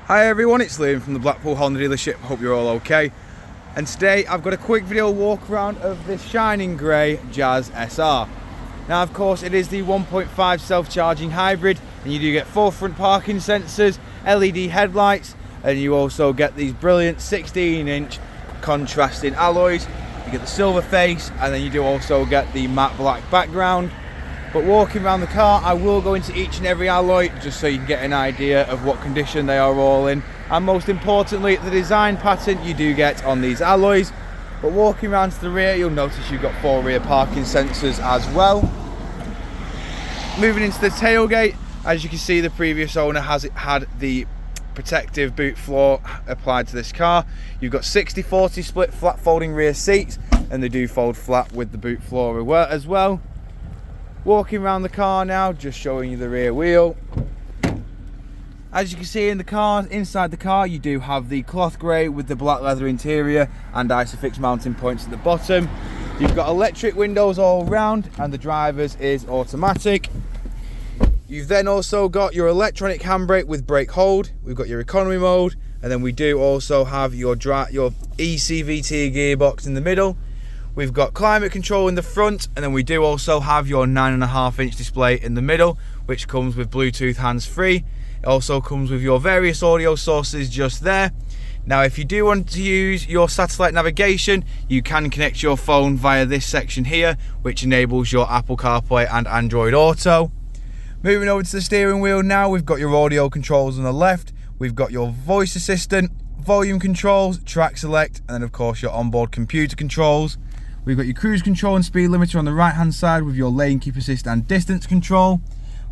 Hi everyone, it's Liam from the Blackpool Honda dealership. Hope you're all okay. And today I've got a quick video walk around of this shining grey Jazz SR. Now of course it is the 1.5 self-charging hybrid, and you do get 4 front parking sensors, LED headlights, and you also get these brilliant 16-inch contrasting alloys. You get the silver face, and then you do also get the matte black background. But walking around the car, I will go into each and every alloy just so you can get an idea of what condition they are all in, and most importantly the design pattern you do get on these alloys. But walking around to the rear, you'll notice you've got 4 rear parking sensors as well. Moving into the tailgate, as you can see, the previous owner has had the protective boot floor applied to this car. You've got 60-40 split flat folding rear seats, and they do fold flat with the boot floor as well. Walking around the car now, just showing you the rear wheel. As you can see in the car, inside the car, you do have the cloth grey with the black leather interior and Isofix mounting points at the bottom. You've got electric windows all round, and the driver's is automatic. You've then also got your electronic handbrake with brake hold. We've got your economy mode, and then we do also have your eCVT gearbox in the middle. We've got climate control in the front, and then we do also have your 9.5-inch display in the middle, which comes with Bluetooth hands-free. It also comes with your various audio sources just there. Now if you do want to use your satellite navigation, you can connect your phone via this section here, which enables your Apple CarPlay and Android Auto. Moving over to the steering wheel now, we've got your audio controls on the left, we've got your voice assistant, volume controls, track select, and then of course your onboard computer controls. We've got your cruise control and speed limiter on the right hand side with your lane keep assist and distance control.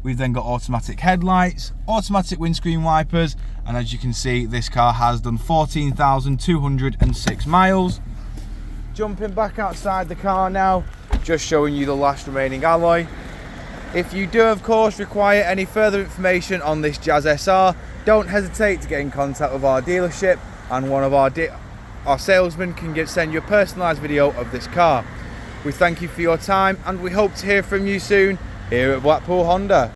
We've then got automatic headlights, automatic windscreen wipers, and as you can see, this car has done 14,206 miles. Jumping back outside the car now, just showing you the last remaining alloy. If you do of course require any further information on this Jazz SR, don't hesitate to get in contact with our dealership, and one of our salesmen can send you a personalised video of this car. We thank you for your time, and we hope to hear from you soon here at Blackpool Honda.